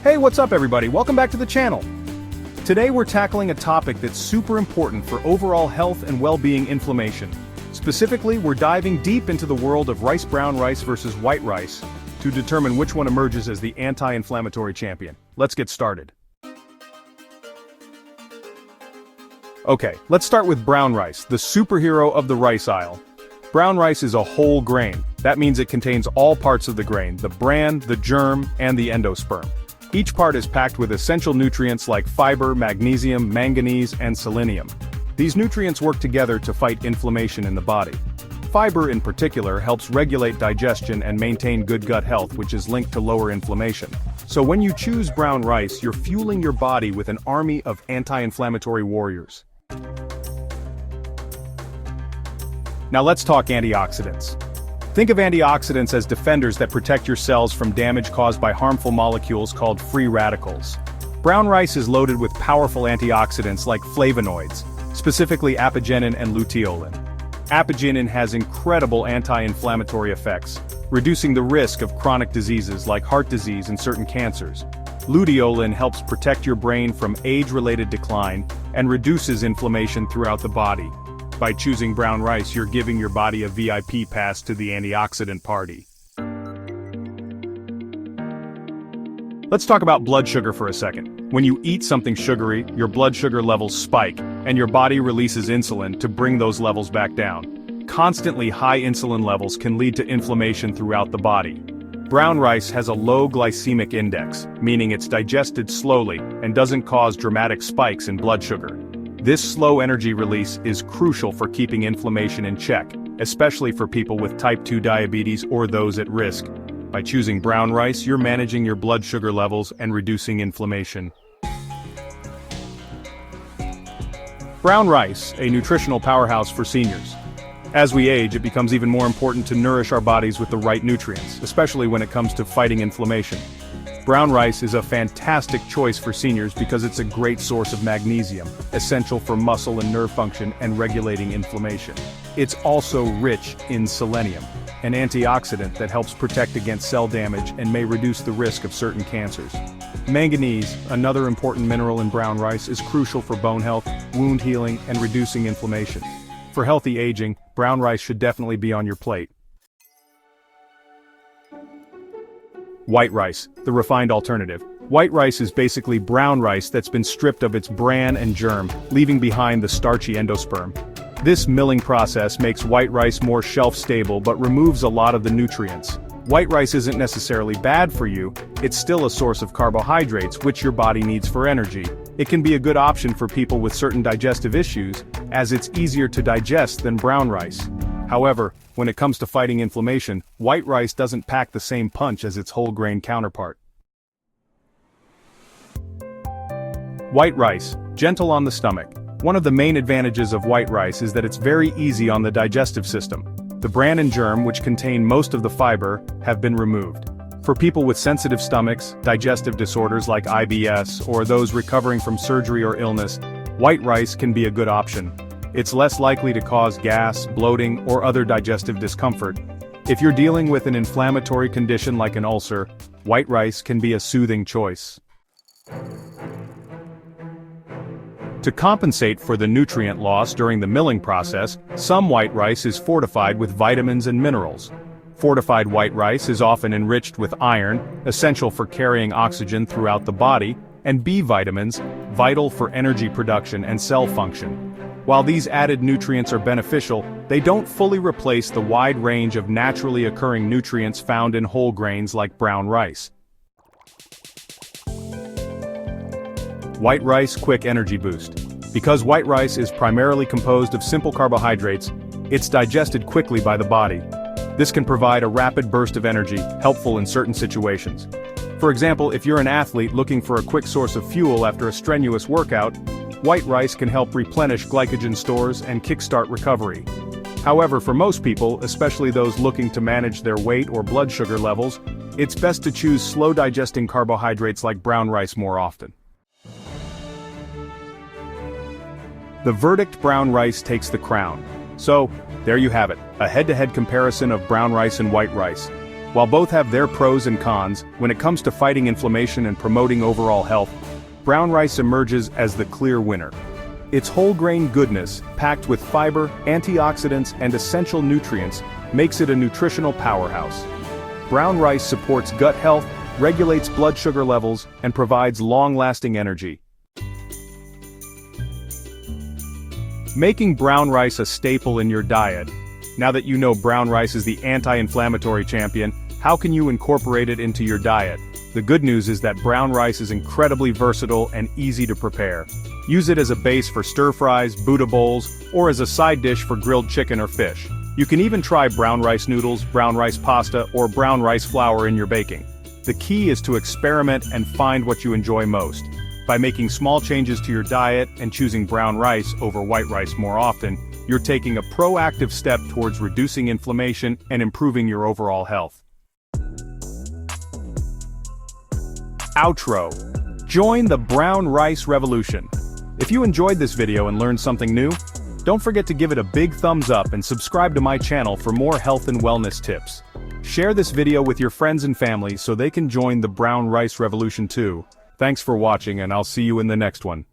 Hey, what's up everybody? Welcome back to the channel. Today we're tackling a topic that's super important for overall health and well-being: inflammation. Specifically, we're diving deep into the world of brown rice versus white rice to determine which one emerges as the anti-inflammatory champion. Let's get started. Okay, let's start with brown rice, the superhero of the rice aisle. Brown rice is a whole grain. That means it contains all parts of the grain: the bran, the germ, and the endosperm. Each part is packed with essential nutrients like fiber, magnesium, manganese, and selenium. These nutrients work together to fight inflammation in the body. Fiber in particular helps regulate digestion and maintain good gut health, which is linked to lower inflammation. So when you choose brown rice, you're fueling your body with an army of anti-inflammatory warriors. Now let's talk antioxidants. Think of antioxidants as defenders that protect your cells from damage caused by harmful molecules called free radicals. Brown rice is loaded with powerful antioxidants like flavonoids, specifically apigenin and luteolin. Apigenin has incredible anti-inflammatory effects, reducing the risk of chronic diseases like heart disease and certain cancers. Luteolin helps protect your brain from age-related decline and reduces inflammation throughout the body. By choosing brown rice, you're giving your body a VIP pass to the antioxidant party. Let's talk about blood sugar for a second. When you eat something sugary, your blood sugar levels spike, and your body releases insulin to bring those levels back down. Constantly high insulin levels can lead to inflammation throughout the body. Brown rice has a low glycemic index, meaning it's digested slowly and doesn't cause dramatic spikes in blood sugar. This slow energy release is crucial for keeping inflammation in check, especially for people with type 2 diabetes or those at risk. By choosing brown rice, you're managing your blood sugar levels and reducing inflammation. Brown rice, a nutritional powerhouse for seniors. As we age, it becomes even more important to nourish our bodies with the right nutrients, especially when it comes to fighting inflammation. Brown rice is a fantastic choice for seniors because it's a great source of magnesium, essential for muscle and nerve function and regulating inflammation. It's also rich in selenium, an antioxidant that helps protect against cell damage and may reduce the risk of certain cancers. Manganese, another important mineral in brown rice, is crucial for bone health, wound healing, and reducing inflammation. For healthy aging, brown rice should definitely be on your plate. White rice, the refined alternative. White rice is basically brown rice that's been stripped of its bran and germ, leaving behind the starchy endosperm. This milling process makes white rice more shelf-stable but removes a lot of the nutrients. White rice isn't necessarily bad for you, it's still a source of carbohydrates which your body needs for energy. It can be a good option for people with certain digestive issues, as it's easier to digest than brown rice. However, when it comes to fighting inflammation, white rice doesn't pack the same punch as its whole grain counterpart. White rice, gentle on the stomach. One of the main advantages of white rice is that it's very easy on the digestive system. The bran and germ, which contain most of the fiber, have been removed. For people with sensitive stomachs, digestive disorders like IBS, or those recovering from surgery or illness, white rice can be a good option. It's less likely to cause gas, bloating, or other digestive discomfort. If you're dealing with an inflammatory condition like an ulcer, white rice can be a soothing choice. To compensate for the nutrient loss during the milling process, some white rice is fortified with vitamins and minerals. Fortified white rice is often enriched with iron, essential for carrying oxygen throughout the body, and B vitamins, vital for energy production and cell function. While these added nutrients are beneficial, they don't fully replace the wide range of naturally occurring nutrients found in whole grains like brown rice. White rice quick energy boost. Because white rice is primarily composed of simple carbohydrates, it's digested quickly by the body. This can provide a rapid burst of energy, helpful in certain situations. For example, if you're an athlete looking for a quick source of fuel after a strenuous workout, white rice can help replenish glycogen stores and kickstart recovery. However, for most people, especially those looking to manage their weight or blood sugar levels, it's best to choose slow-digesting carbohydrates like brown rice more often. The verdict: brown rice takes the crown. So, there you have it, a head-to-head comparison of brown rice and white rice. While both have their pros and cons, when it comes to fighting inflammation and promoting overall health, brown rice emerges as the clear winner. Its whole-grain goodness, packed with fiber, antioxidants, and essential nutrients, makes it a nutritional powerhouse. Brown rice supports gut health, regulates blood sugar levels, and provides long-lasting energy. Making brown rice a staple in your diet. Now that you know brown rice is the anti-inflammatory champion, how can you incorporate it into your diet? The good news is that brown rice is incredibly versatile and easy to prepare. Use it as a base for stir-fries, Buddha bowls, or as a side dish for grilled chicken or fish. You can even try brown rice noodles, brown rice pasta, or brown rice flour in your baking. The key is to experiment and find what you enjoy most. By making small changes to your diet and choosing brown rice over white rice more often, you're taking a proactive step towards reducing inflammation and improving your overall health. Outro. Join the brown rice revolution. If you enjoyed this video and learned something new, don't forget to give it a big thumbs up and subscribe to my channel for more health and wellness tips. Share this video with your friends and family so they can join the brown rice revolution too. Thanks for watching, and I'll see you in the next one.